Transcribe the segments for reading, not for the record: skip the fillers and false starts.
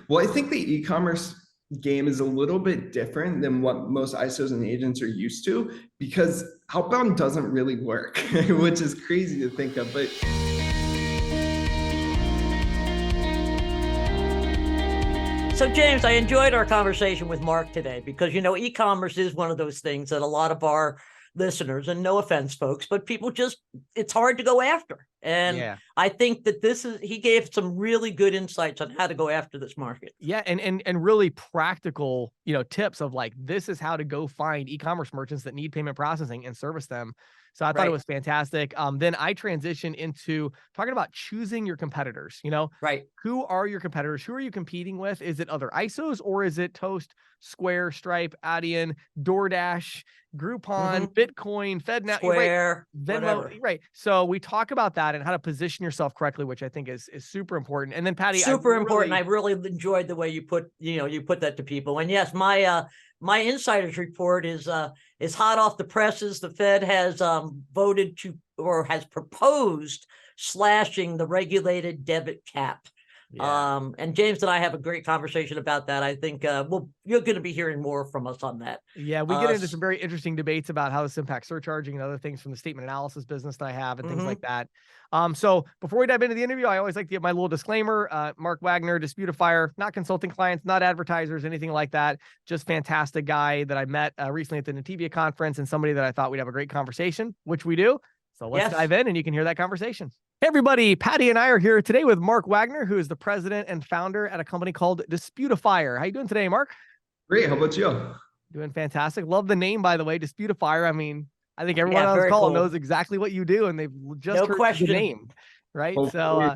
Well, I think the e-commerce game is a little bit different than what most ISOs and agents are used to because outbound doesn't really work, which is crazy to think of. But So, James, I enjoyed our conversation with Mark today because, e-commerce is one of those things that a lot of our listeners, and no offense, folks, but people it's hard to go after. And I think that he gave some really good insights on how to go after this market. Yeah. And really practical, tips of like, this is how to go find e-commerce merchants that need payment processing and service them. So I thought it was fantastic. Then I transitioned into talking about choosing your competitors, Right. Who are your competitors? Who are you competing with? Is it other ISOs or is it Toast, Square, Stripe, Adyen, DoorDash, Groupon, Bitcoin, FedNow, Square, Venmo, right? So we talk about that and how to position yourself correctly, which I think is super important. And then Patti, important. I really enjoyed the way you put that to people. And yes, my insider's report is hot off the presses. The Fed has voted to or has proposed slashing the regulated debit cap. Yeah. And James and I have a great conversation about that. I think you're going to be hearing more from us on that. Yeah, we get into some very interesting debates about how this impacts surcharging and other things from the statement analysis business that I have and things like that. So before we dive into the interview, I always like to give my little disclaimer. Mark Wagner, Disputifier, not consulting clients, not advertisers, anything like that. Just fantastic guy that I met recently at the Nativia conference and somebody that I thought we'd have a great conversation, which we do. So let's dive in and you can hear that conversation. Hey everybody, Patti and I are here today with Mark Wagner, who is the president and founder at a company called Disputifier. How you doing today, Mark? Great. How about you? Doing fantastic. Love the name, by the way, Disputifier. I mean, I think everyone on this call knows exactly what you do, and they've just heard the name, right? So,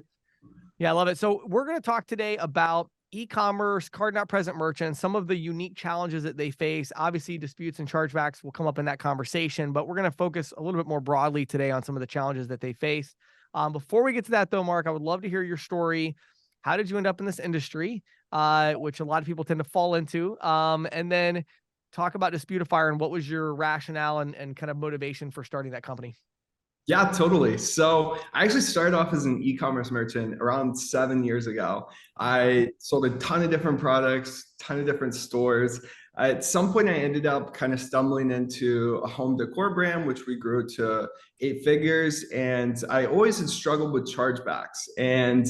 I love it. So we're going to talk today about e-commerce, card not present merchants, some of the unique challenges that they face. Obviously, disputes and chargebacks will come up in that conversation, but we're going to focus a little bit more broadly today on some of the challenges that they face. Before we get to that, though, Mark, I would love to hear your story. How did you end up in this industry, which a lot of people tend to fall into? And then talk about Disputifier and what was your rationale and kind of motivation for starting that company? Yeah, totally. So I actually started off as an e-commerce merchant around 7 years ago. I sold a ton of different products, ton of different stores. At some point, I ended up kind of stumbling into a home decor brand, which we grew to 8 figures. And I always had struggled with chargebacks. And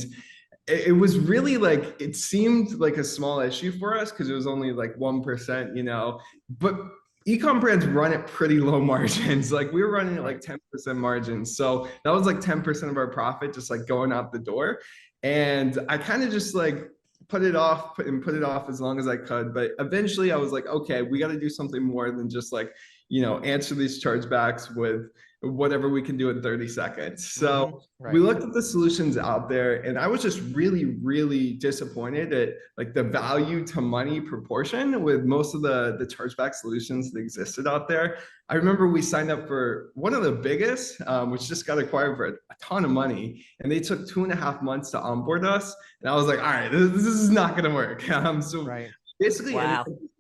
it was really like, it seemed like a small issue for us because it was only like 1%, but e-com brands run at pretty low margins. Like we were running at like 10% margins. So that was like 10% of our profit, just like going out the door. And I kind of just like put it off as long as I could. But eventually I was like, okay, we got to do something more than just like, answer these chargebacks with whatever we can do in 30 seconds. So we looked at the solutions out there and I was just really, really disappointed at like the value to money proportion with most of the chargeback solutions that existed out there. I remember we signed up for one of the biggest, which just got acquired for a ton of money. And they took 2.5 months to onboard us. And I was like, all right, this is not going to work. Basically,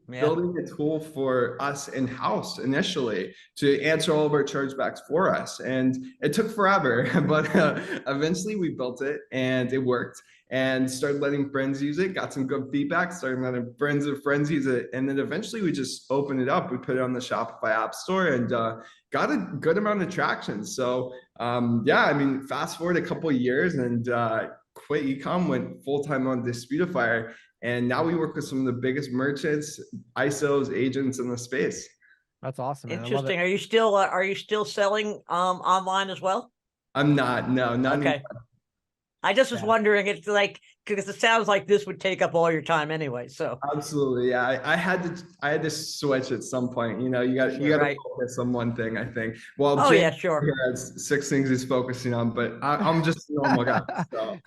building a tool for us in-house initially to answer all of our chargebacks for us. And it took forever, but eventually we built it and it worked and started letting friends use it, got some good feedback, started letting friends of friends use it. And then eventually we just opened it up. We put it on the Shopify app store and got a good amount of traction. So fast forward a couple of years and quit ecom, went full-time on Disputifier. And now we work with some of the biggest merchants, ISOs, agents in the space. That's awesome, man. Interesting. Are you still selling online as well? I'm not. No, not okay. Anymore. I just was wondering. It's like because it sounds like this would take up all your time anyway. So absolutely, yeah. I had to switch at some point. You got to focus on one thing. I think. Well, James has 6 things he's focusing on, but I'm just a normal guy. So.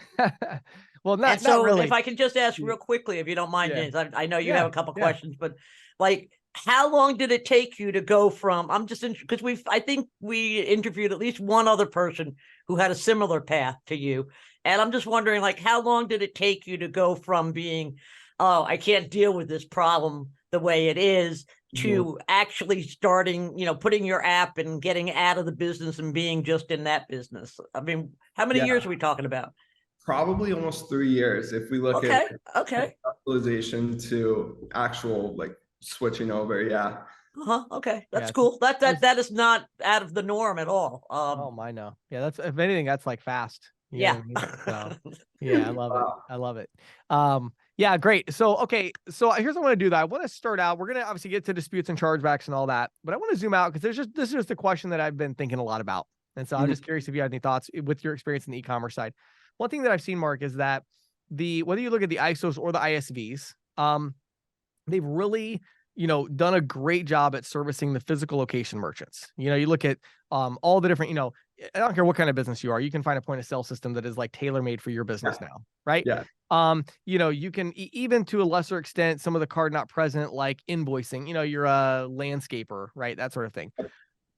Well, not really. If I can just ask real quickly, if you don't mind, James, I know you have a couple questions, but like, how long did it take you to go from? I'm just because I think we interviewed at least one other person who had a similar path to you, and I'm just wondering, like, how long did it take you to go from being, oh, I can't deal with this problem the way it is, to actually starting, putting your app and getting out of the business and being just in that business? I mean, how many years are we talking about? Probably almost 3 years if we look at specialization to actual like switching over. Yeah. Okay, that's cool. That is not out of the norm at all. Oh, I know. Yeah, that's, if anything, that's like fast. You know what I mean? So, yeah, I love it. I love it. Yeah, great. So, okay, so here's what I want to do. That I want to start out. We're gonna obviously get to disputes and chargebacks and all that, but I want to zoom out because this is just a question that I've been thinking a lot about, and so I'm just curious if you have any thoughts with your experience in the e-commerce side. One thing that I've seen, Mark, is that whether you look at the ISOs or the ISVs, they've really done a great job at servicing the physical location merchants. You look at all the different, I don't care what kind of business you are, you can find a point of sale system that is like tailor-made for your business now, right? Yeah. You can even to a lesser extent, some of the card not present, like invoicing, you're a landscaper, right? That sort of thing.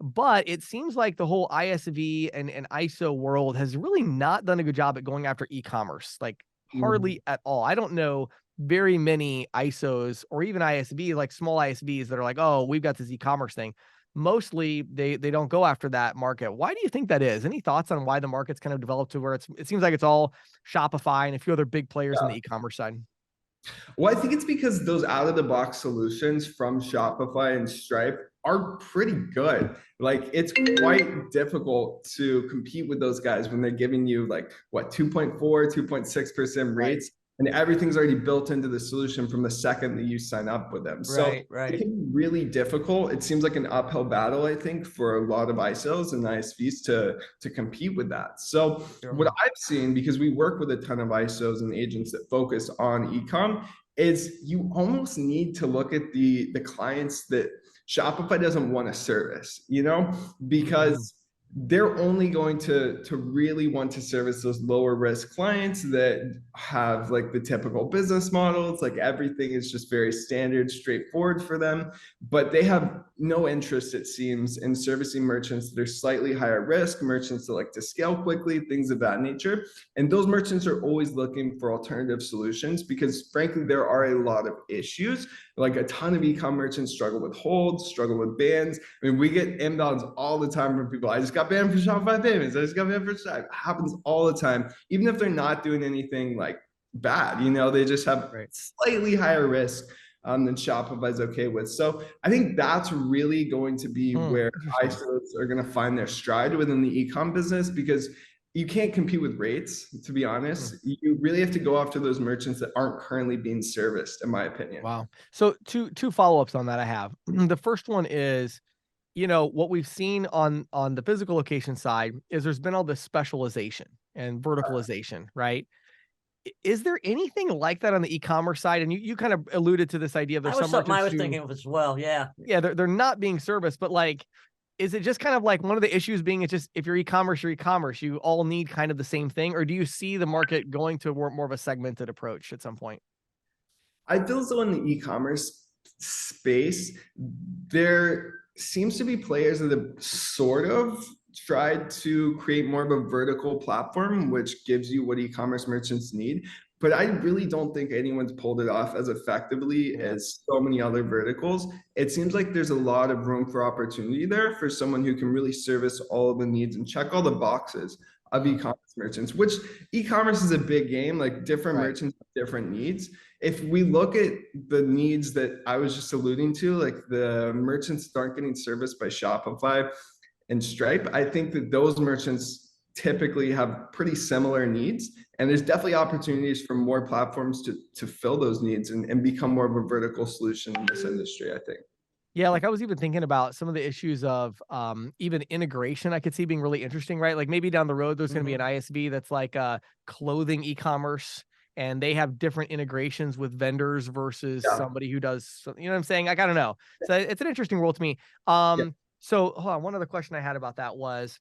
But it seems like the whole ISV and ISO world has really not done a good job at going after e-commerce, like hardly at all. I don't know very many ISOs or even ISVs, like small ISVs that are like, oh, we've got this e-commerce thing. Mostly they don't go after that market. Why do you think that is? Any thoughts on why the market's kind of developed to where it seems like it's all Shopify and a few other big players on the e-commerce side? Well, I think it's because those out-of-the-box solutions from Shopify and Stripe are pretty good. Like, it's quite difficult to compete with those guys when they're giving you like what 2.4, 2.6% rates. And everything's already built into the solution from the second that you sign up with them. So it can be really difficult. It seems like an uphill battle, I think, for a lot of ISOs and ISVs to compete with that. So what I've seen, because we work with a ton of ISOs and agents that focus on e-com, is you almost need to look at the clients that Shopify doesn't want to service, because they're only going to really want to service those lower risk clients that have like the typical business models, like everything is just very standard, straightforward for them, but they have no interest, it seems, in servicing merchants that are slightly higher risk, merchants that like to scale quickly, things of that nature. And those merchants are always looking for alternative solutions because frankly, there are a lot of issues. Like a ton of e-com merchants struggle with holds, struggle with bans. I mean, we get inbounds all the time from people. I just got banned for Shopify payments. I just got banned for Stripe. It happens all the time, even if they're not doing anything like bad. They just have slightly higher risk than Shopify's okay with. So I think that's really going to be where ISOs are going to find their stride within the e-com business, because you can't compete with rates, to be honest. You really have to go after those merchants that aren't currently being serviced, in my opinion. Wow. So two follow-ups on that I have. The first one is, what we've seen on the physical location side is there's been all this specialization and verticalization, right? Is there anything like that on the e-commerce side? And you kind of alluded to this idea of there's some I was thinking of as well. Yeah. Yeah. They're not being serviced, but like, is it just kind of like one of the issues being, it's just, if you're e-commerce, you're e-commerce, you all need kind of the same thing? Or do you see the market going to more of a segmented approach at some point? I feel as though in the e-commerce space, there seems to be players that have sort of tried to create more of a vertical platform, which gives you what e-commerce merchants need. But I really don't think anyone's pulled it off as effectively as so many other verticals. It seems like there's a lot of room for opportunity there for someone who can really service all of the needs and check all the boxes of e-commerce merchants, which e-commerce is a big game, like different merchants have different needs. If we look at the needs that I was just alluding to, like the merchants that aren't getting serviced by Shopify and Stripe, I think that those merchants typically have pretty similar needs. And there's definitely opportunities for more platforms to fill those needs and become more of a vertical solution in this industry, I think. Yeah, like I was even thinking about some of the issues of even integration I could see being really interesting, right? Like maybe down the road, there's going to be an ISV that's like clothing e-commerce, and they have different integrations with vendors versus somebody who does, you know what I'm saying? Like, I don't know. So it's an interesting world to me. So hold on, one other question I had about that was,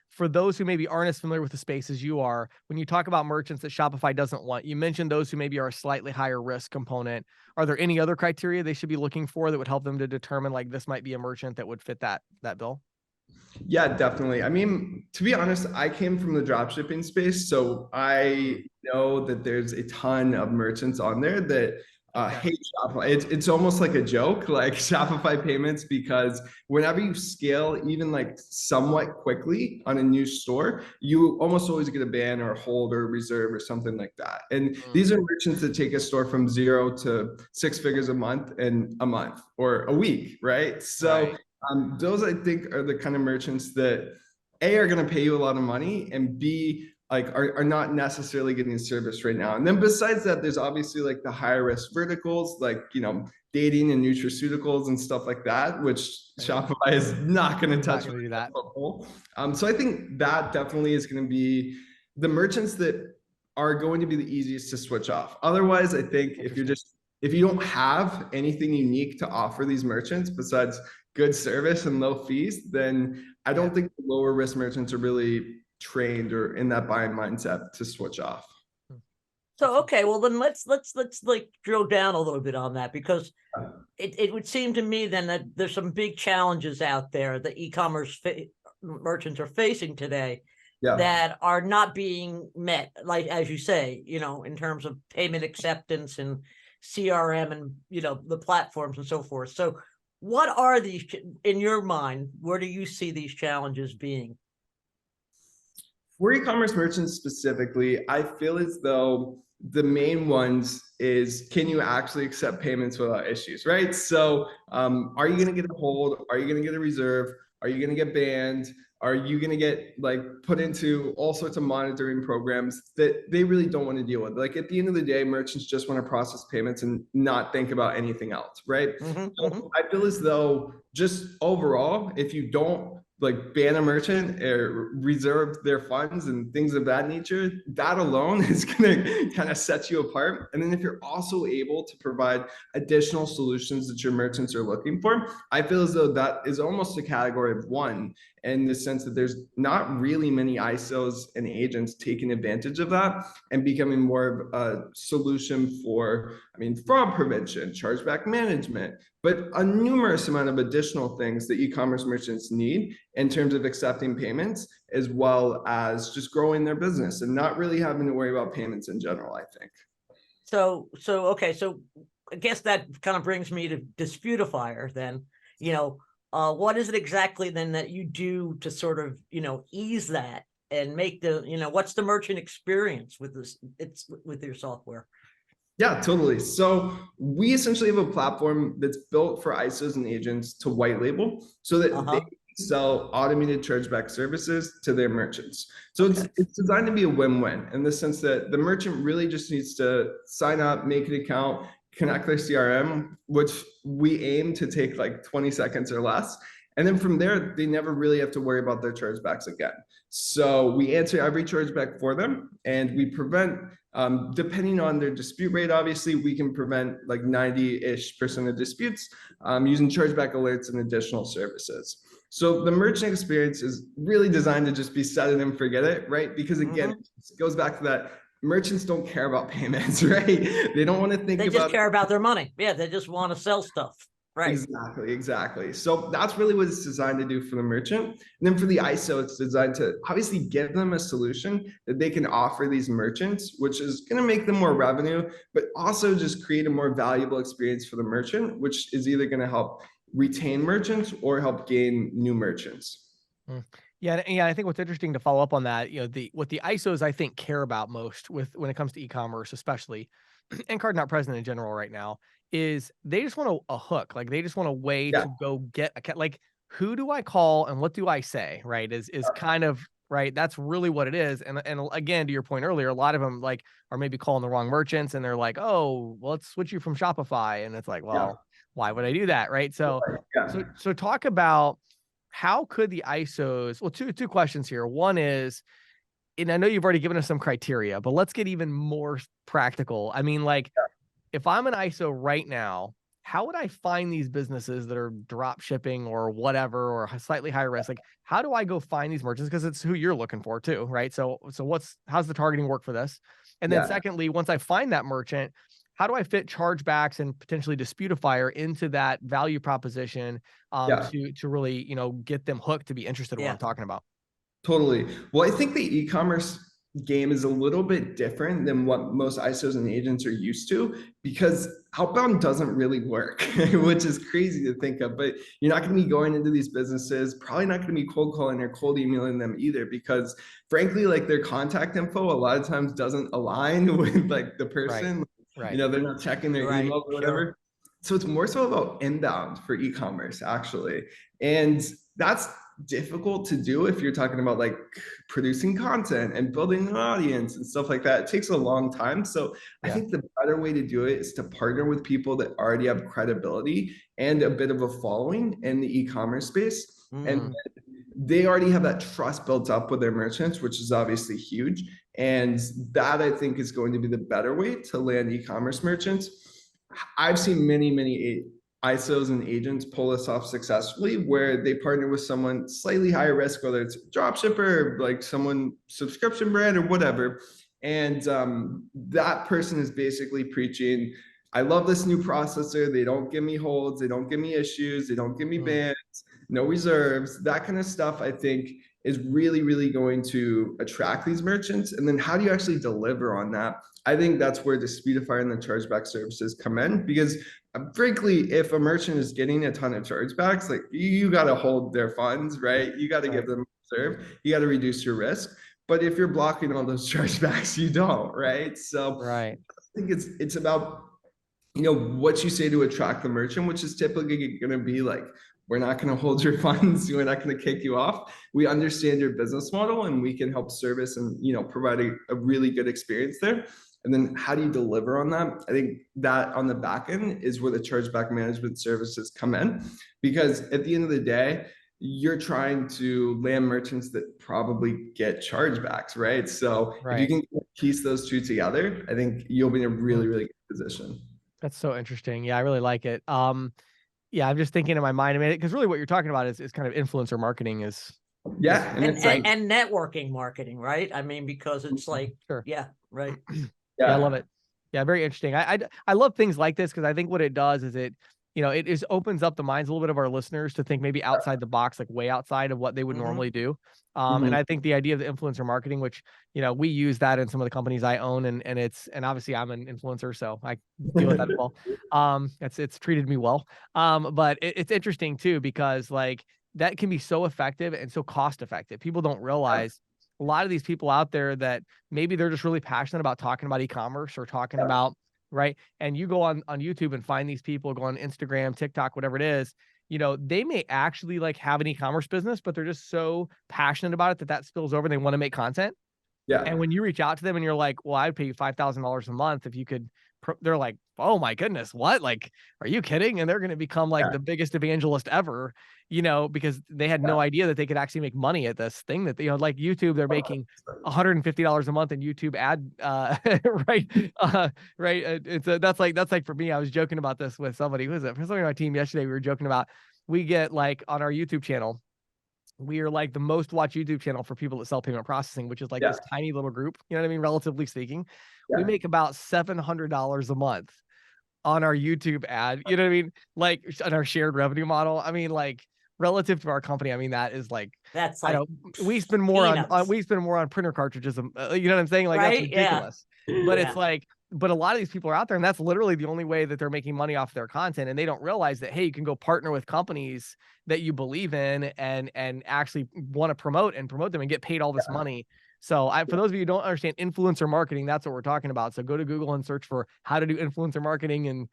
for those who maybe aren't as familiar with the space as you are, when you talk about merchants that Shopify doesn't want, you mentioned those who maybe are a slightly higher risk component. Are there any other criteria they should be looking for that would help them to determine like this might be a merchant that would fit that bill? Yeah, definitely. I mean, to be honest, I came from the dropshipping space, so I know that there's a ton of merchants on there that Hate Shopify. It's almost like a joke, like Shopify payments, because whenever you scale even like somewhat quickly on a new store, you almost always get a ban or a hold or a reserve or something like that. And these are merchants that take a store from 0 to 6 figures a month in a month or a week, right? So those, I think, are the kind of merchants that A, are going to pay you a lot of money, and B, like are not necessarily getting service right now. And then besides that, there's obviously like the higher risk verticals, like, you know, dating and nutraceuticals and stuff like that, which Shopify is not going to touch. Not gonna do that. So I think that definitely is going to be the merchants that are going to be the easiest to switch off. Otherwise, I think if you don't have anything unique to offer these merchants besides good service and low fees, then I don't think the lower risk merchants are really trained or in that buying mindset to switch off. So, okay, well then let's like drill down a little bit on that, because it would seem to me then that there's some big challenges out there that e-commerce merchants are facing today that are not being met, like, as you say, you know, in terms of payment acceptance and CRM and, you know, the platforms and so forth. So what are these, in your mind, where do you see these challenges being? For e-commerce merchants specifically, I feel as though the main ones is, can you actually accept payments without issues, right? So are you going to get a hold? Are you going to get a reserve? Are you going to get banned? Are you going to get like put into all sorts of monitoring programs that they really don't want to deal with? Like at the end of the day, merchants just want to process payments and not think about anything else, right? So I feel as though just overall, if you don't like ban a merchant or reserve their funds and things of that nature, that alone is going to kind of set you apart. And then if you're also able to provide additional solutions that your merchants are looking for, I feel as though that is almost a category of one, in the sense that there's not really many ISOs and agents taking advantage of that and becoming more of a solution for, I mean, fraud prevention, chargeback management, but a numerous amount of additional things that e-commerce merchants need in terms of accepting payments, as well as just growing their business and not really having to worry about payments in general, I think. So okay, so I guess that kind of brings me to Disputifier then. You know, what is it exactly then that you do to sort of, you know, ease that and make the, you know, what's the merchant experience with this, with your software? Yeah, totally. So we essentially have a platform that's built for ISOs and agents to white label so that they sell automated chargeback services to their merchants. So it's designed to be a win-win in the sense that the merchant really just needs to sign up, make an account, connect their CRM, which we aim to take like 20 seconds or less. And then from there, they never really have to worry about their chargebacks again. So we answer every chargeback for them, and we prevent, depending on their dispute rate, obviously, we can prevent like 90-ish% of disputes using chargeback alerts and additional services. So the merchant experience is really designed to just be set it and forget it, right? Because again, it goes back to that, merchants don't care about payments, right? They don't want to think about. They just care about their money. Yeah, they just want to sell stuff. Right. Exactly. So that's really what it's designed to do for the merchant. And then for the ISO, it's designed to obviously give them a solution that they can offer these merchants, which is going to make them more revenue, but also just create a more valuable experience for the merchant, which is either going to help retain merchants or help gain new merchants. Yeah, I think what's interesting to follow up on that, you know, what the ISOs I think care about most when it comes to e-commerce, especially, and card not present in general right now, is they just want a hook. Like they just want a way to go get like, who do I call and what do I say? Right. Is kind of right. That's really what it is. And again, to your point earlier, a lot of them like are maybe calling the wrong merchants and they're like, oh, well, let's switch you from Shopify. And it's like, well, why would I do that? Right. So talk about how could the ISOs, well, two questions here. One is, and I know you've already given us some criteria, but let's get even more practical. I mean, like, if I'm an ISO right now, how would I find these businesses that are drop shipping or whatever, or slightly higher risk? Like, how do I go find these merchants? Because it's who you're looking for too, right? So how's the targeting work for this? And then secondly, once I find that merchant, how do I fit chargebacks and potentially Disputifier into that value proposition to really, you know, get them hooked to be interested in what I'm talking about? Totally. Well, I think the e-commerce game is a little bit different than what most ISOs and agents are used to, because outbound doesn't really work, which is crazy to think of. But you're not going to be going into these businesses, probably not going to be cold calling or cold emailing them either, because frankly, like their contact info a lot of times doesn't align with like the person. Right. You know, they're not checking their email or whatever. Sure. So it's more so about inbound for e-commerce, actually. And that's difficult to do if you're talking about like producing content and building an audience and stuff like that. It takes a long time. So I think the better way to do it is to partner with people that already have credibility and a bit of a following in the e-commerce space. And they already have that trust built up with their merchants, which is obviously huge. And that, I think, is going to be the better way to land e-commerce merchants. I've seen many ISOs and agents pull this off successfully, where they partner with someone slightly higher risk, whether it's a drop shipper, like someone subscription brand or whatever. And that person is basically preaching, I love this new processor. They don't give me holds. They don't give me issues. They don't give me bans, no reserves, that kind of stuff, I think is really going to attract these merchants. And then how do you actually deliver on that? I think that's where Disputifier and the chargeback services come in, because frankly, if a merchant is getting a ton of chargebacks, like you got to hold their funds, right? You got to give them a reserve. You got to reduce your risk. But if you're blocking all those chargebacks, you don't, right? So I think it's about, you know, what you say to attract the merchant, which is typically going to be like, we're not going to hold your funds. We're not going to kick you off. We understand your business model and we can help service and, you know, provide a really good experience there. And then how do you deliver on that? I think that on the back end is where the chargeback management services come in, because at the end of the day, you're trying to land merchants that probably get chargebacks, right? So if you can piece those two together, I think you'll be in a really good position. That's so interesting. Yeah, I really like it. Yeah, I'm just thinking in my mind, I mean, because really what you're talking about is kind of influencer marketing is. Yeah. And networking marketing, right? I mean, because it's like, yeah, right. Yeah, I love it. Yeah, very interesting. I love things like this, because I think what it does is it, you know, it opens up the minds a little bit of our listeners to think maybe outside the box, like way outside of what they would normally do. And I think the idea of the influencer marketing, which, you know, we use that in some of the companies I own, and obviously I'm an influencer, so I deal with that as well. It's treated me well. But it's interesting too, because like that can be so effective and so cost effective. People don't realize a lot of these people out there that maybe they're just really passionate about talking about e-commerce or talking about, right? And you go on YouTube and find these people, go on Instagram, TikTok, whatever it is, you know, they may actually like have an e-commerce business, but they're just so passionate about it that spills over and they want to make content. Yeah. And when you reach out to them and you're like, well, I'd pay you $5,000 a month if you could, they're like, oh my goodness, what? Like, are you kidding? And they're going to become like the biggest evangelist ever, you know, because they had no idea that they could actually make money at this thing that, you know, like YouTube, they're making $150 a month in YouTube ad, right. That's like for me, I was joking about this with somebody, who was it? For somebody on my team yesterday, we were joking about, we get like on our YouTube channel, we are like the most watched YouTube channel for people that sell payment processing, which is like this tiny little group, you know what I mean? Relatively speaking, we make about $700 a month on our YouTube ad, you know what I mean? Like on our shared revenue model. I mean, like relative to our company, I mean, that is like, that's like, I don't, we spend more on printer cartridges. You know what I'm saying? Like that's ridiculous, but it's like, but a lot of these people are out there and that's literally the only way that they're making money off their content. And they don't realize that, hey, you can go partner with companies that you believe in and actually want to promote them and get paid all this money. So for those of you who don't understand influencer marketing, that's what we're talking about. So go to Google and search for how to do influencer marketing and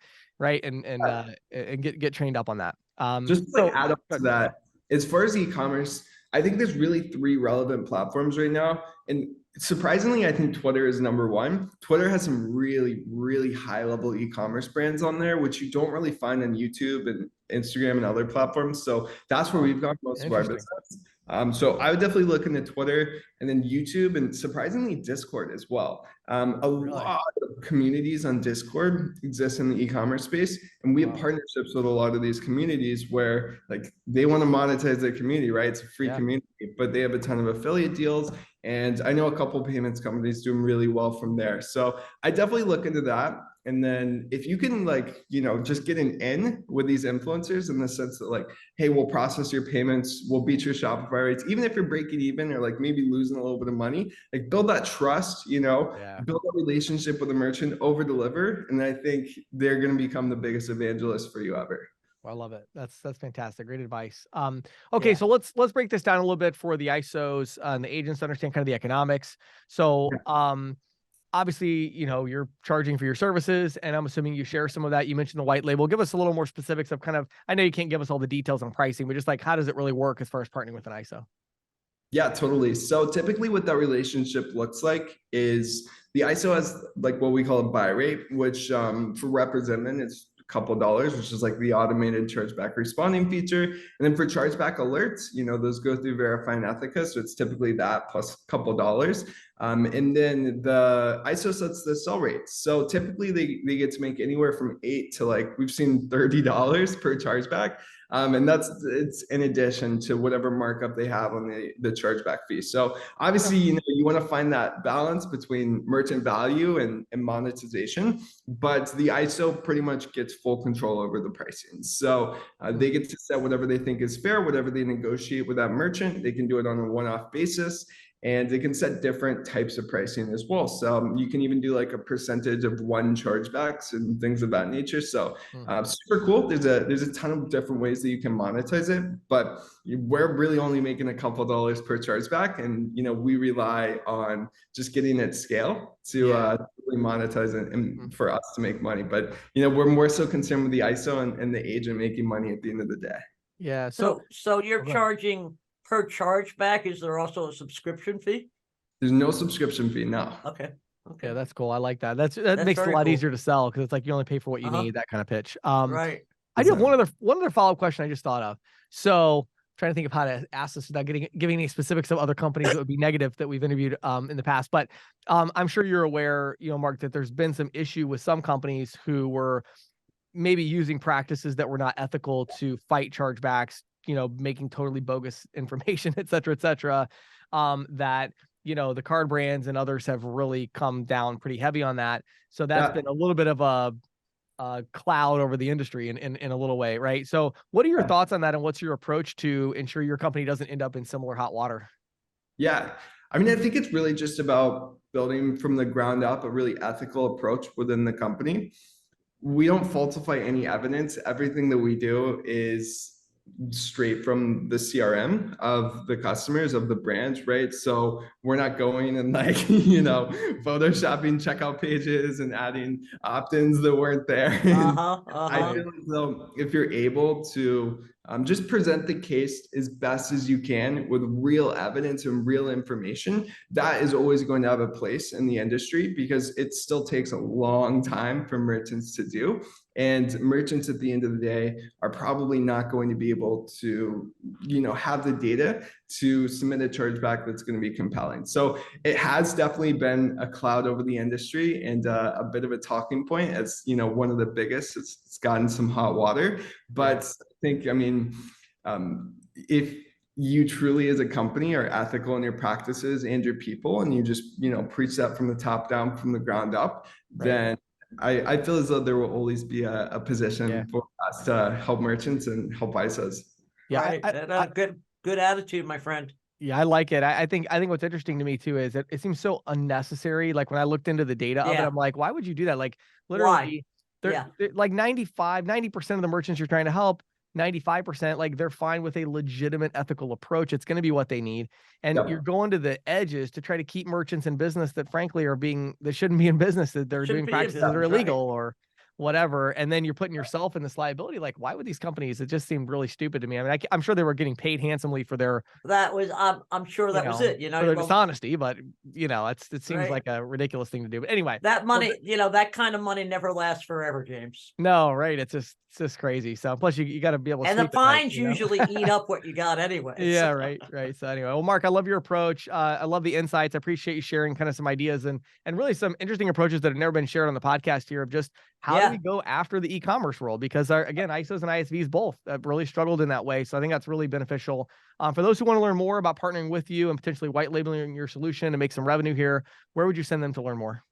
get trained up on that. Just to add up to that, as far as e-commerce, I think there's really 3 relevant platforms right now. And surprisingly, I think Twitter is number 1. Twitter has some really high level e-commerce brands on there, which you don't really find on YouTube and Instagram and other platforms. So that's where we've got most of our business. So I would definitely look into Twitter and then YouTube, and surprisingly Discord as well. Lot of communities on Discord exist in the e-commerce space, and we have partnerships with a lot of these communities where like they want to monetize their community, right? It's a free community, but they have a ton of affiliate deals. And I know a couple of payments companies doing really well from there. So I definitely look into that. And then if you can just get an in with these influencers in the sense that like, hey, we'll process your payments, we'll beat your Shopify rates, even if you're breaking even or like maybe losing a little bit of money, like build that trust, build a relationship with a merchant, over deliver. And I think they're going to become the biggest evangelist for you ever. Well, I love it. That's fantastic. Great advice. Okay, so let's break this down a little bit for the ISOs and the agents to understand kind of the economics. So, obviously, you're charging for your services, and I'm assuming you share some of that. You mentioned the white label. Give us a little more specifics of kind of, I know you can't give us all the details on pricing, but just like, how does it really work as far as partnering with an ISO? Yeah, totally. So typically what that relationship looks like is the ISO has like what we call a buy rate, which for representment is a couple dollars, which is like the automated chargeback responding feature. And then for chargeback alerts, those go through Verify and Ethica. So it's typically that plus a couple dollars. And then the ISO sets the sell rate. So typically they get to make anywhere from $8 to like, we've seen $30 per chargeback. And it's in addition to whatever markup they have on the chargeback fee. So obviously, you want to find that balance between merchant value and monetization, but the ISO pretty much gets full control over the pricing. So they get to set whatever they think is fair, whatever they negotiate with that merchant. They can do it on a one-off basis. And they can set different types of pricing as well. So you can even do like a percentage of one chargebacks and things of that nature. So super cool. There's a ton of different ways that you can monetize it, but we're really only making a couple dollars per chargeback. And, we rely on just getting it scale to really monetize it and for us to make money. But, we're more so concerned with the ISO and the agent making money at the end of the day. Yeah. So you're charging per chargeback. Is there also a subscription fee? There's no subscription fee, no. Okay. Yeah, that's cool. I like that. That makes it a lot easier to sell because it's like you only pay for what you need, that kind of pitch. Right. I do have one other follow-up question I just thought of. So trying to think of how to ask this without giving any specifics of other companies that would be negative that we've interviewed in the past. But I'm sure you're aware, Mark, that there's been some issue with some companies who were maybe using practices that were not ethical to fight chargebacks, making totally bogus information, et cetera, that, the card brands and others have really come down pretty heavy on that. So that's been a little bit of a cloud over the industry in a little way, right? So what are your thoughts on that? And what's your approach to ensure your company doesn't end up in similar hot water? Yeah. I mean, I think it's really just about building from the ground up a really ethical approach within the company. We don't falsify any evidence. Everything that we do is straight from the CRM of the customers, of the brands, right? So we're not going and photoshopping checkout pages and adding opt-ins that weren't there. I feel as though if you're able to just present the case as best as you can with real evidence and real information, that is always going to have a place in the industry because it still takes a long time for merchants to do. And merchants at the end of the day are probably not going to be able to, have the data to submit a chargeback that's going to be compelling. So it has definitely been a cloud over the industry and a bit of a talking point as, one of the biggest. It's gotten some hot water, but I think, if you truly as a company are ethical in your practices and your people, and you just, preach that from the top down, from the ground up, then I feel as though there will always be a position for us to help merchants and help ISOs. Yeah, good attitude, my friend. Yeah, I like it. I think what's interesting to me too is that it seems so unnecessary. Like when I looked into the data of it, I'm like, why would you do that? Like literally, they're like 90% of the merchants you're trying to help, 95%, like they're fine with a legitimate ethical approach. It's going to be what they need. And you're going to the edges to try to keep merchants in business that frankly they shouldn't be in business, that they're doing practices that are illegal or whatever. And then you're putting yourself in this liability. Like, why would these companies? It just seemed really stupid to me. I mean, I'm sure they were getting paid handsomely for their, I'm sure that was it, for their dishonesty, but it seems like a ridiculous thing to do. But anyway, that money, that kind of money never lasts forever, James. No, right. It's just crazy. So plus you got to be able to, and the fines usually eat up what you got anyway. Yeah, right. So anyway, well, Mark, I love your approach. I love the insights. I appreciate you sharing kind of some ideas and really some interesting approaches that have never been shared on the podcast here of just how do we go after the e-commerce world? Because again, ISOs and ISVs both have really struggled in that way. So I think that's really beneficial. For those who want to learn more about partnering with you and potentially white labeling your solution to make some revenue here, where would you send them to learn more?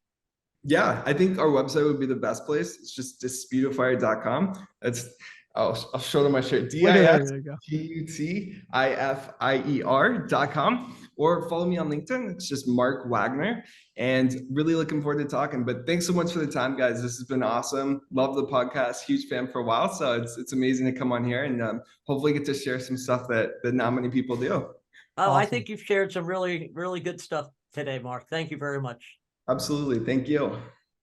Yeah, I think our website would be the best place. It's just disputifier.com. I'll show them my shirt. disputifier.com, or follow me on LinkedIn. It's just Mark Wagner, and really looking forward to talking. But thanks so much for the time, guys. This has been awesome. Love the podcast. Huge fan for a while, so it's amazing to come on here and hopefully get to share some stuff that not many people do. Oh, awesome. I think you've shared some really, really good stuff today, Mark. Thank you very much. Absolutely. Thank you.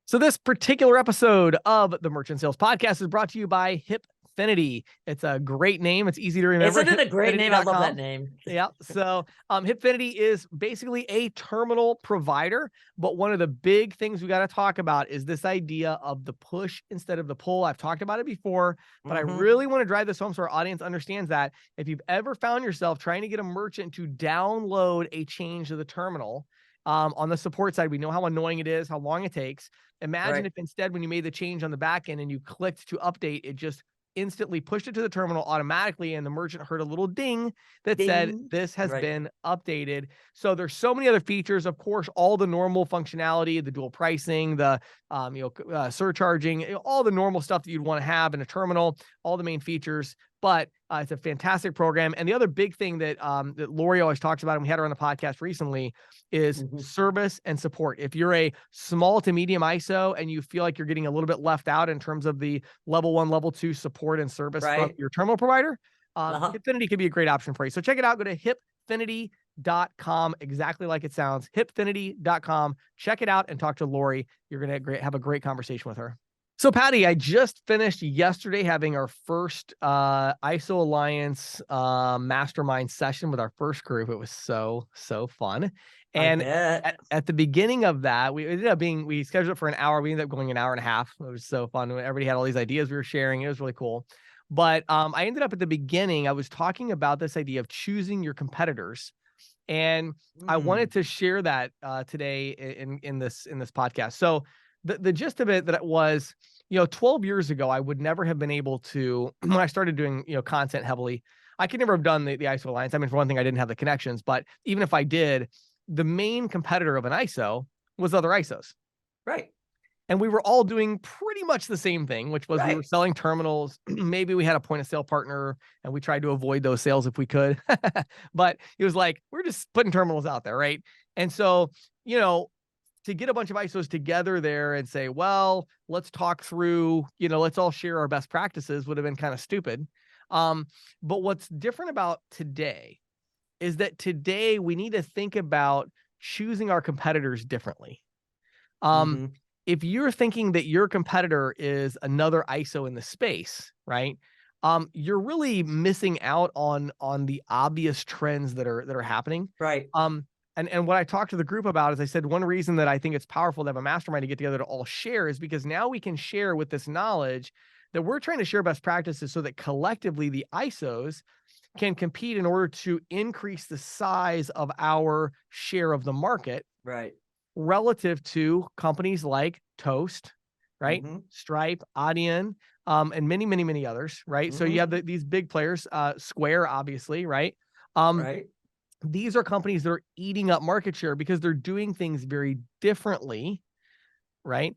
So this particular episode of the Merchant Sales Podcast is brought to you by Hipfinity. It's a great name. It's easy to remember. Isn't it a great name? I love that name. Yeah. So Hipfinity is basically a terminal provider, but one of the big things we got to talk about is this idea of the push instead of the pull. I've talked about it before, but I really want to drive this home so our audience understands that if you've ever found yourself trying to get a merchant to download a change to the terminal, on the support side, we know how annoying it is, how long it takes. Imagine if instead, when you made the change on the back end and you clicked to update, it just instantly pushed it to the terminal automatically, and the merchant heard a little ding that said this has been updated. So there's so many other features, of course, all the normal functionality, the dual pricing, the surcharging, all the normal stuff that you'd want to have in a terminal, all the main features. But it's a fantastic program. And the other big thing that that Lori always talks about, and we had her on the podcast recently, is service and support. If you're a small to medium ISO and you feel like you're getting a little bit left out in terms of the level 1, level 2 support and service from your terminal provider, Hipfinity could be a great option for you. So check it out. Go to hipfinity.com, exactly like it sounds, hipfinity.com. Check it out and talk to Lori. You're going to have a great conversation with her. So Patti, I just finished yesterday having our first ISO Alliance mastermind session with our first group. It was so fun. And at the beginning of that, we scheduled it for an hour. We ended up going an hour and a half. It was so fun. Everybody had all these ideas we were sharing. It was really cool. But I ended up at the beginning, I was talking about this idea of choosing your competitors. And I wanted to share that today in this podcast. So the gist of it that it was, 12 years ago, I would never have been able to, when I started doing, content heavily, I could never have done the ISO Alliance. I mean, for one thing, I didn't have the connections, but even if I did, the main competitor of an ISO was other ISOs. Right. And we were all doing pretty much the same thing, which was we were selling terminals. Maybe we had a point of sale partner and we tried to avoid those sales if we could. But it was like, we're just putting terminals out there. Right. And so, to get a bunch of ISOs together there and say, well, let's talk through, let's all share our best practices would have been kind of stupid. But what's different about today is that today we need to think about choosing our competitors differently. If you're thinking that your competitor is another ISO in the space, right? You're really missing out on the obvious trends that are happening. Right. And what I talked to the group about is I said, one reason that I think it's powerful to have a mastermind to get together to all share is because now we can share with this knowledge that we're trying to share best practices so that collectively the ISOs can compete in order to increase the size of our share of the market. Right. Relative to companies like Toast, right? Stripe, Adyen, and many, many, many others, right? So you have these big players, Square, obviously, right? These are companies that are eating up market share because they're doing things very differently, right?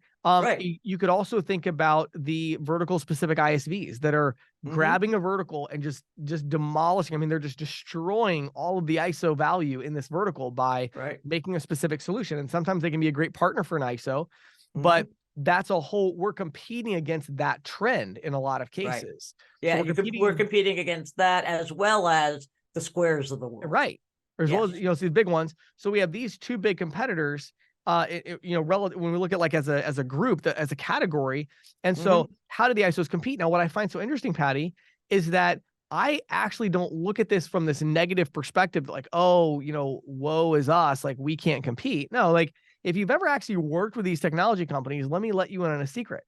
You could also think about the vertical specific ISVs that are grabbing a vertical and just demolishing. I mean, they're just destroying all of the ISO value in this vertical by making a specific solution. And sometimes they can be a great partner for an ISO, but that's we're competing against that trend in a lot of cases. Yeah, so we're competing against that as well as the Squares of the world. Right. As well as, these big ones. So we have these two big competitors, relative when we look at like as a group, as a category. And so how do the ISOs compete? Now, what I find so interesting, Patti, is that I actually don't look at this from this negative perspective, like, oh, woe is us, like we can't compete. No, like if you've ever actually worked with these technology companies, let me let you in on a secret.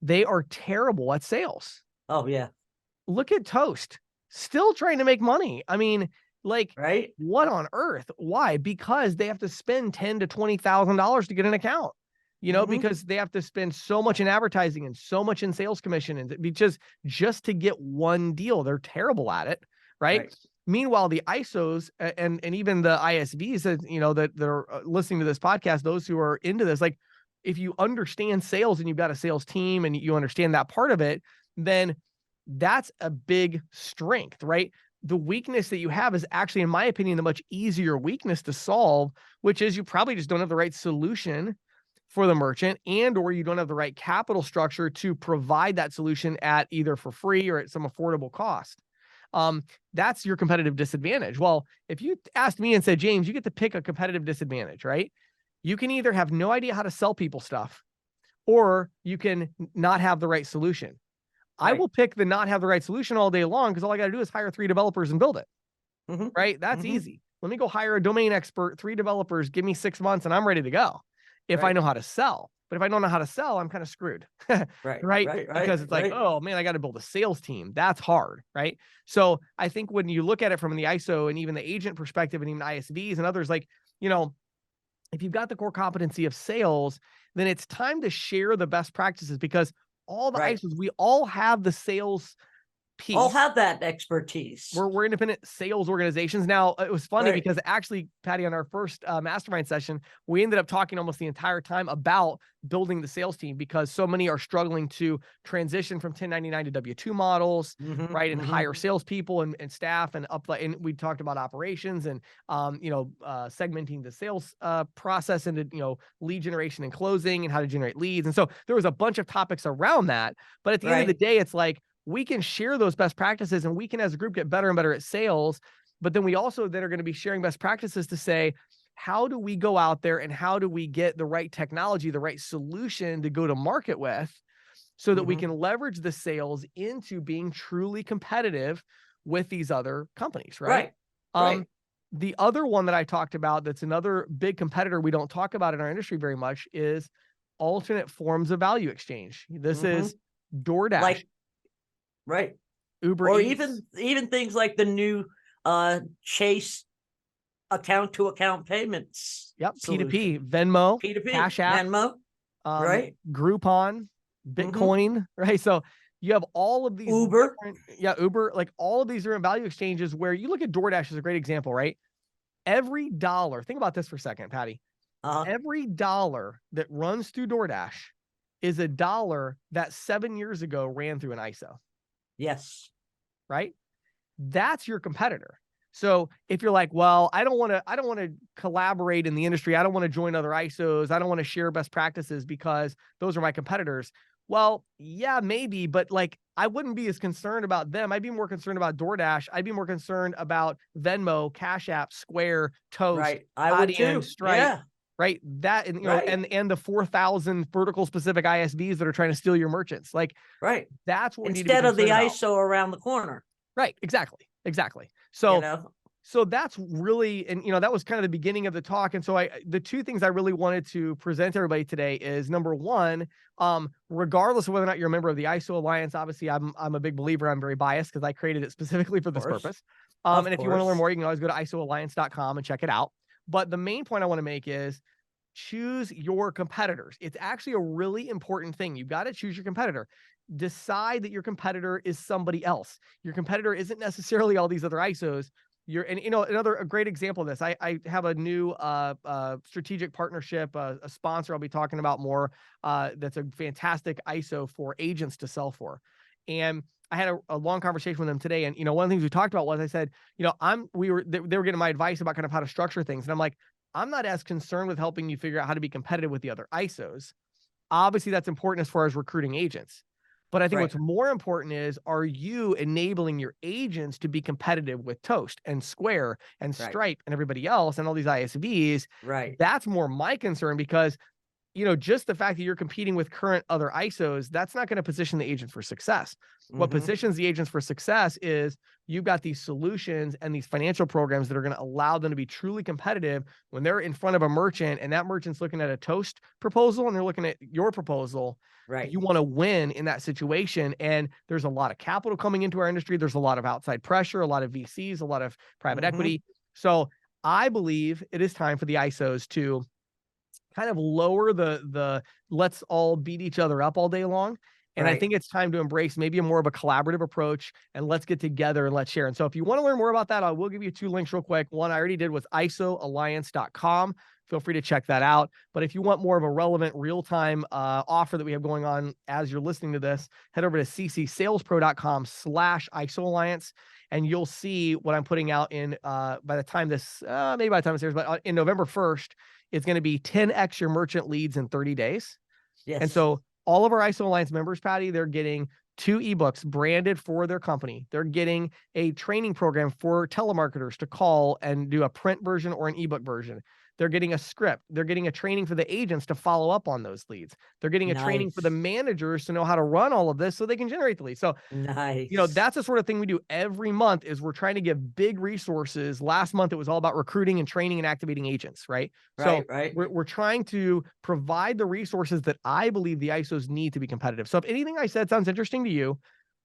They are terrible at sales. Oh, yeah. Look at Toast, still trying to make money. I mean, like, what on earth? Why? Because they have to spend $10,000 to $20,000 to get an account, because they have to spend so much in advertising and so much in sales commission and just to get one deal. They're terrible at it, right? Meanwhile, the ISOs and even the ISVs that, that are listening to this podcast, those who are into this, like if you understand sales and you've got a sales team and you understand that part of it, then that's a big strength, right? The weakness that you have is actually, in my opinion, the much easier weakness to solve, which is you probably just don't have the right solution for the merchant, and or you don't have the right capital structure to provide that solution at either for free or at some affordable cost. That's your competitive disadvantage. Well, if you asked me and said, James, you get to pick a competitive disadvantage, right? You can either have no idea how to sell people stuff, or you can not have the right solution. I will pick the not have the right solution all day long, because all I got to do is hire 3 developers and build it. Right? That's easy. Let me go hire a domain expert, 3 developers, give me 6 months, and I'm ready to go. If I know how to sell. But if I don't know how to sell, I'm kind of screwed. Right? Because it's like, oh man, I got to build a sales team. That's hard. Right? So I think when you look at it from the ISO and even the agent perspective and even ISVs and others, like, if you've got the core competency of sales, then it's time to share the best practices, because all the ISOs, we all have the sales piece. All have that expertise. We're independent sales organizations. Now, it was funny because actually, Patti, on our first mastermind session, we ended up talking almost the entire time about building the sales team, because so many are struggling to transition from 1099 to W-2 models, right? And hire salespeople and staff and and we talked about operations and, segmenting the sales process into, lead generation and closing and how to generate leads. And so there was a bunch of topics around that. But at the end of the day, it's like, we can share those best practices and we can, as a group, get better and better at sales. But then we also then are going to be sharing best practices to say, how do we go out there and how do we get the right technology, the right solution to go to market with, so that we can leverage the sales into being truly competitive with these other companies, right? The other one that I talked about, that's another big competitor we don't talk about in our industry very much, is alternate forms of value exchange. This is DoorDash. Uber or Eats. even things like the new Chase account to account payments. P2P, Venmo, Cash App, Venmo, Groupon, Bitcoin, right? So you have all of these Uber, Uber, like all of these different value exchanges where you look at DoorDash as a great example, right? Every dollar, think about this for a second, Patti. Every dollar that runs through DoorDash is a dollar that 7 years ago ran through an ISO. Yes. Right? That's your competitor. So if you're like, well, I don't want to collaborate in the industry. I don't want to join other ISOs. I don't want to share best practices because those are my competitors. Well, yeah, maybe, but like, I wouldn't be as concerned about them. I'd be more concerned about DoorDash. I'd be more concerned about Venmo, Cash App, Square, Toast, I would too. Stripe. Right. That, and, and the 4,000 vertical specific ISVs that are trying to steal your merchants. Like, that's what we need to be instead of the about. ISO around the corner. Right. Exactly. So, so that's really, and, that was kind of the beginning of the talk. And so the 2 things I really wanted to present to everybody today is, number 1, regardless of whether or not you're a member of the ISO Alliance, obviously I'm a big believer. I'm very biased because I created it specifically for this purpose. And if you want to learn more, you can always go to isoalliance.com and check it out. But the main point I want to make is, choose your competitors. It's actually a really important thing. You've got to choose your competitor. Decide that your competitor is somebody else. Your competitor isn't necessarily all these other ISOs. A great example of this, I have a new strategic partnership, a sponsor I'll be talking about more, that's a fantastic ISO for agents to sell for. And I had a long conversation with them today. And, one of the things we talked about was, I said, they were getting my advice about kind of how to structure things. And I'm like, I'm not as concerned with helping you figure out how to be competitive with the other ISOs. Obviously, that's important as far as recruiting agents. But I think what's more important is, are you enabling your agents to be competitive with Toast and Square and Stripe and everybody else and all these ISVs? That's more my concern, because, just the fact that you're competing with current other ISOs, that's not going to position the agent for success. What positions the agents for success is, you've got these solutions and these financial programs that are going to allow them to be truly competitive when they're in front of a merchant and that merchant's looking at a Toast proposal and they're looking at your proposal. You want to win in that situation. And there's a lot of capital coming into our industry. There's a lot of outside pressure, a lot of VCs, a lot of private equity. So I believe it is time for the ISOs to kind of lower the let's all beat each other up all day long. And I think it's time to embrace maybe a more of a collaborative approach, and let's get together and let's share. And so if you want to learn more about that, I will give you 2 links real quick. One I already did was isoalliance.com. feel free to check that out. But if you want more of a relevant real-time offer that we have going on as you're listening to this, head over to ccsalespro.com/ISO Alliance, and you'll see what I'm putting out in by the time this, maybe by the time this airs, but in November 1st, it's going to be 10x your merchant leads in 30 days. Yes. And so all of our ISO Alliance members, Patti, they're getting 2 ebooks branded for their company. They're getting a training program for telemarketers to call and do a print version or an ebook version. They're getting a script. They're getting a training for the agents to follow up on those leads. They're getting a training for the managers to know how to run all of this so they can generate the leads. So, you know, that's the sort of thing we do every month is we're trying to give big resources. Last month, it was all about recruiting and training and activating agents, right? We're trying to provide the resources that I believe the ISOs need to be competitive. So if anything I said sounds interesting to you,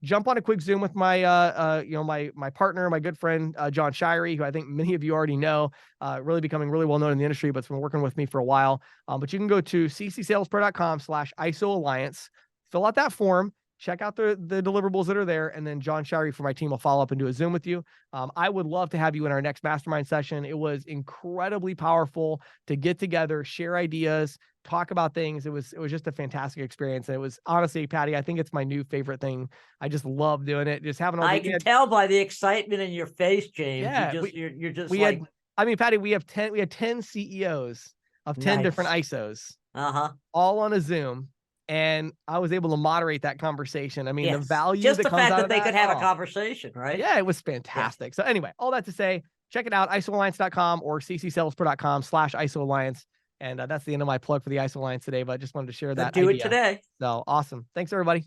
jump on a quick Zoom with my, my partner, my good friend, John Shirey, who I think many of you already know, really becoming really well known in the industry, but has been working with me for a while. But you can go to ccsalespro.com/ISO Alliance, fill out that form, check out the deliverables that are there, and then John Shirey from my team will follow up and do a Zoom with you. I would love to have you in our next mastermind session. It was incredibly powerful to get together, share ideas, talk about things. It was just a fantastic experience. And it was honestly, Patti, I think it's my new favorite thing. I just love doing it. Just having all I can tell by the excitement in your face, James. Yeah, you're just like, I mean, Patti, we had 10 CEOs of 10 different ISOs, all on a Zoom. And I was able to moderate that conversation. I mean, the value just that the comes fact out that of they could have a conversation, right? Yeah, it was fantastic. So anyway, all that to say, check it out, isoalliance.com or ccsalespro.com/ISO Alliance. And that's the end of my plug for the ISO Alliance today, but I just wanted to share that idea. Do it today. So awesome. Thanks, everybody.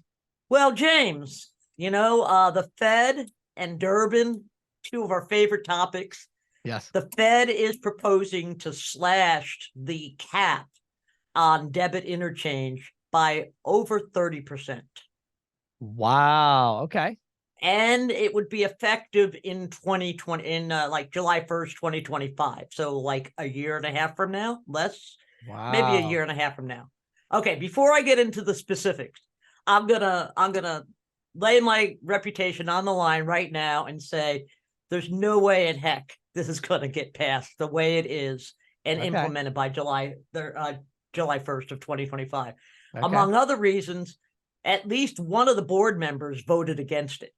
Well, James, you know, the Fed and Durbin, 2 of our favorite topics. Yes. The Fed is proposing to slash the cap on debit interchange by over 30%. Wow. Okay. And it would be effective in 2020, like July 1st, 2025. So like a year and a half from now, less, maybe a year and a half from now. Okay, before I get into the specifics, I'm gonna lay my reputation on the line right now and say there's no way in heck this is gonna get passed the way it is and implemented by July 1st of 2025. Among other reasons, at least one of the board members voted against it.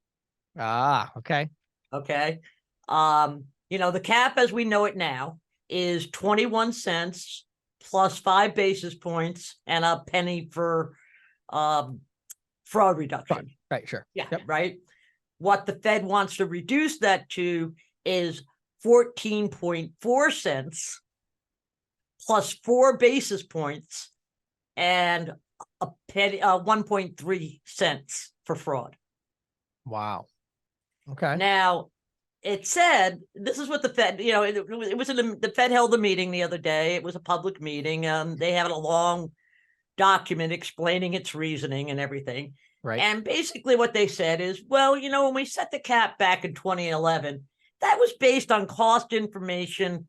Okay. Okay. You know, the cap as we know it now is 21 cents plus 5 basis points and a penny for fraud reduction. Right, sure. Yeah, right. What the Fed wants to reduce that to is 14.4 cents plus 4 basis points and a penny, 1.3 cents for fraud. Wow. Okay. Now, it said, this is what the Fed, you know, it was the Fed held a meeting the other day. It was a public meeting. They had a long document explaining its reasoning and everything. Right. And basically what they said is, well, you know, when we set the cap back in 2011, that was based on cost information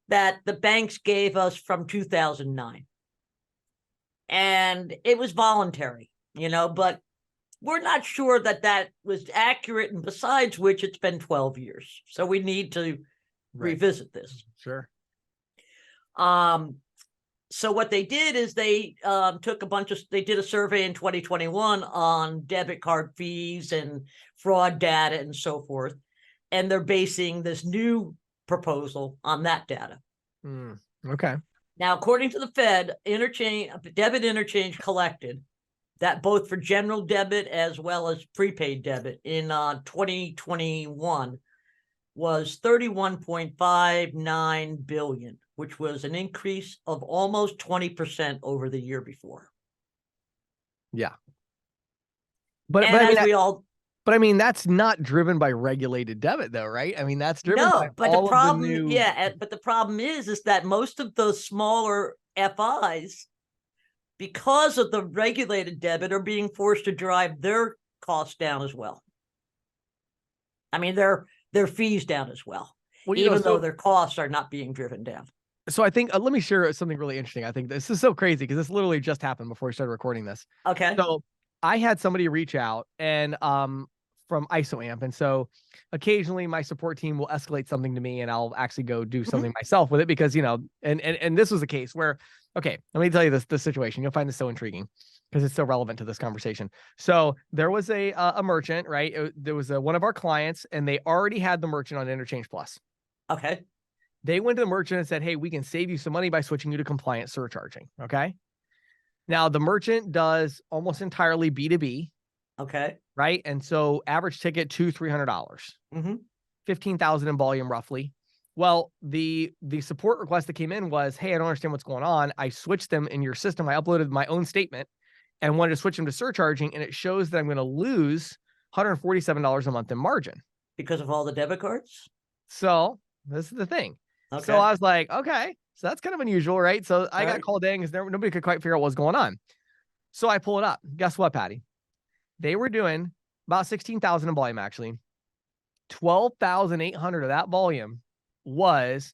that the banks gave us from 2009. And it was voluntary, you know, but we're not sure that that was accurate. And besides which, it's been 12 years. So we need to revisit this. Sure. So what they did is they took they did a survey in 2021 on debit card fees and fraud data and so forth. And they're basing this new proposal on that data. Okay. Now, according to the Fed, debit interchange collected, that both for general debit as well as prepaid debit in 2021 was $31.59 billion, which was an increase of almost 20% over the year before. Yeah. But I mean, that's not driven by regulated debit though, right? I mean, that's driven by all of the new... but the problem is that most of those smaller FIs, because of the regulated debit, are being forced to drive their costs down as well. I mean, their fees down as well, even though their costs are not being driven down. So I think, let me share something really interesting. I think this is so crazy because this literally just happened before we started recording this. Okay. So I had somebody reach out and from ISOAMP. And so occasionally my support team will escalate something to me and I'll actually go do something myself with it because, you know, and this was a case where, okay, let me tell you this situation. You'll find this so intriguing because it's so relevant to this conversation. So there was a merchant, right? There was one of our clients and they already had the merchant on Interchange Plus. Okay. They went to the merchant and said, hey, we can save you some money by switching you to compliant surcharging. Okay. Now the merchant does almost entirely B2B. Okay. Right. And so average ticket $200-$300, 15,000 in volume roughly. Well, the support request that came in was, hey, I don't understand what's going on. I switched them in your system. I uploaded my own statement and wanted to switch them to surcharging. And it shows that I'm going to lose $147 a month in margin. Because of all the debit cards? So this is the thing. Okay. So I was like, okay, so that's kind of unusual, right? So I got called in because nobody could quite figure out what was going on. So I pull it up. Guess what, Patti? They were doing about 16,000 in volume, actually. 12,800 of that volume was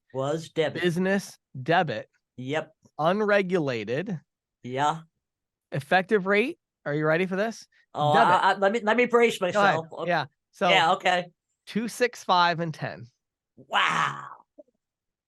debit. Business debit. Yep. Unregulated. Yeah. Effective rate. Are you ready for this? Oh, let me brace myself. Okay. Yeah. So yeah, okay. 2, 6, 5, and 10. Wow.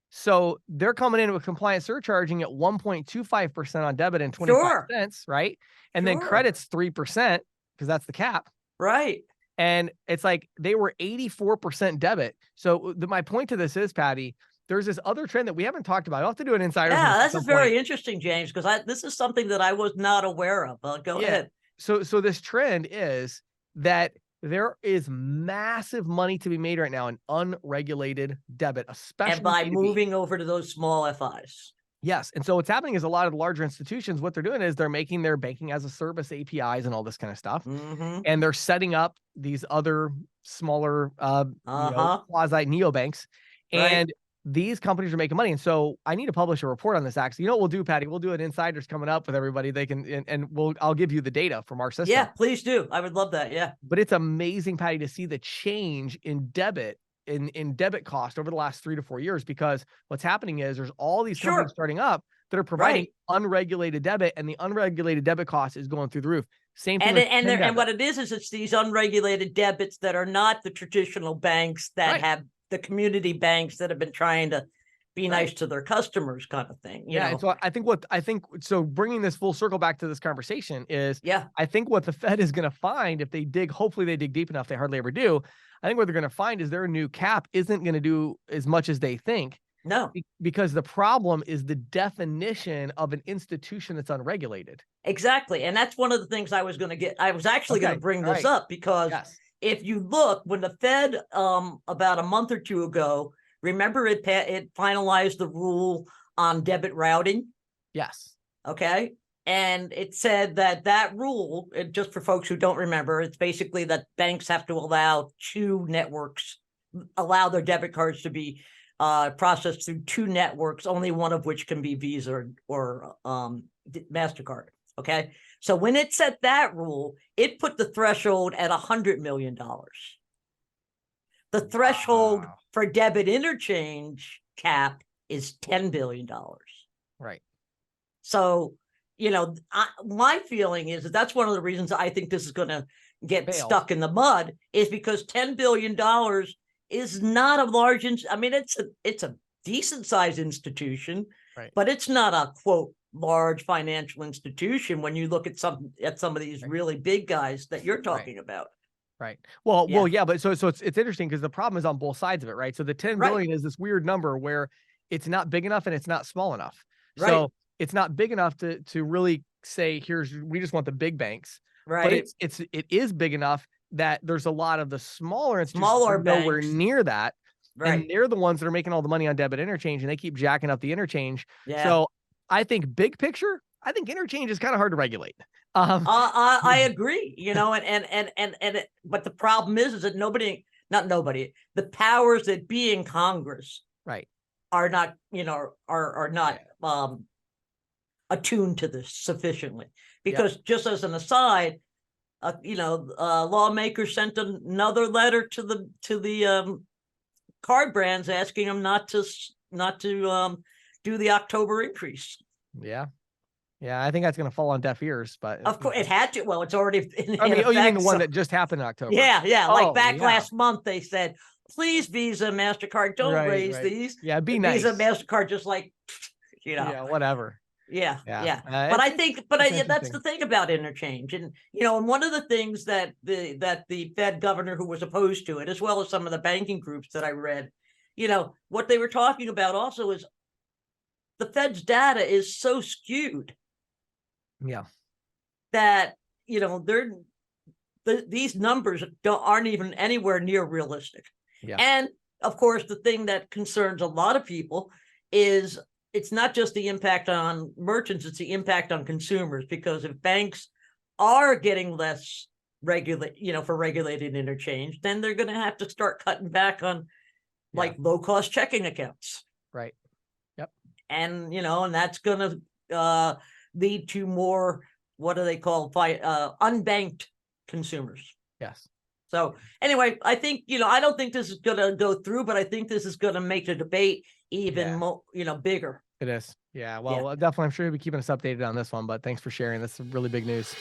So they're coming in with compliant surcharging at 1.25% on debit and 25 cents, right? And then credits 3%. Because that's the cap. Right. And it's like they were 84% debit. So my point to this is, Patti, there's this other trend that we haven't talked about. I'll have to do an insider. Yeah, this is very interesting, James, because this is something that I was not aware of. Go ahead. So this trend is that there is massive money to be made right now in unregulated debit, especially and by moving over to those small FIs. Yes. And so what's happening is a lot of the larger institutions, what they're doing is they're making their banking as a service APIs and all this kind of stuff. And they're setting up these other smaller quasi neobanks. And these companies are making money. And so I need to publish a report on this. Actually, you know what we'll do, Patti? We'll do an insiders coming up with everybody. They can, I'll give you the data from our system. Yeah, please do. I would love that. Yeah. But it's amazing, Patti, to see the change in debit in debit cost over the last 3 to 4 years, because what's happening is there's all these companies starting up that are providing unregulated debit, and the unregulated debit cost is going through the roof. Same thing. And what it is it's these unregulated debits that are not the traditional banks that have the community banks that have been trying to be nice to their customers, kind of thing. You know? And so I think so bringing this full circle back to this conversation is, I think what the Fed is going to find if they hopefully they dig deep enough, they hardly ever do. I think what they're going to find is their new cap isn't going to do as much as they think. No, because the problem is the definition of an institution that's unregulated. Exactly. And that's one of the things I was actually going to bring this up, because if you look, when the Fed, about a month or two ago, remember it finalized the rule on debit routing. Yes. Okay. And it said that rule, just for folks who don't remember, it's basically that banks have to allow their debit cards to be processed through 2 networks, only one of which can be Visa or MasterCard. Okay. So when it set that rule, it put the threshold at $100 million. The threshold for debit interchange cap is $10 billion. Right. So, my feeling is that's one of the reasons I think this is going to get stuck in the mud, is because $10 billion is not a large, it's a decent sized institution, but it's not a quote large financial institution when you look at some of these really big guys that you're talking about. Right. Well, yeah, but so it's interesting because the problem is on both sides of it, right? So the 10 billion is this weird number where it's not big enough and it's not small enough. So it's not big enough to really say, we just want the big banks. Right. But it is big enough that there's a lot of the smaller institutions nowhere banks near that. Right. And they're the ones that are making all the money on debit interchange, and they keep jacking up the interchange. Yeah. So I think big picture, I think interchange is kind of hard to regulate. I agree, but the problem is that the powers that be in Congress are not, are not attuned to this sufficiently, because just as an aside, lawmakers sent another letter to the card brands asking them not to do the October increase. Yeah. Yeah, I think that's going to fall on deaf ears, but of course it had to. Well, it's already in I mean, effect, you mean the one that just happened in October? Yeah. Like back last month, they said, please, Visa, MasterCard, don't raise these. Yeah, be nice. Visa, MasterCard, just like, Yeah, whatever. Yeah. But I think, that's the thing about interchange. And, and one of the things that the Fed governor who was opposed to it, as well as some of the banking groups that I read, what they were talking about also is the Fed's data is so skewed. Yeah. That, these numbers aren't even anywhere near realistic. Yeah. And of course, the thing that concerns a lot of people is it's not just the impact on merchants, it's the impact on consumers, because if banks are getting less for regulated interchange, then they're going to have to start cutting back on low cost checking accounts. Right. Yep. And, and that's going to lead to more, what do they call, unbanked consumers. Yes. So anyway, I think, I don't think this is going to go through, but I think this is going to make the debate even more, bigger. It is. Yeah. Well, definitely, I'm sure you'll be keeping us updated on this one, but thanks for sharing. That's some really big news.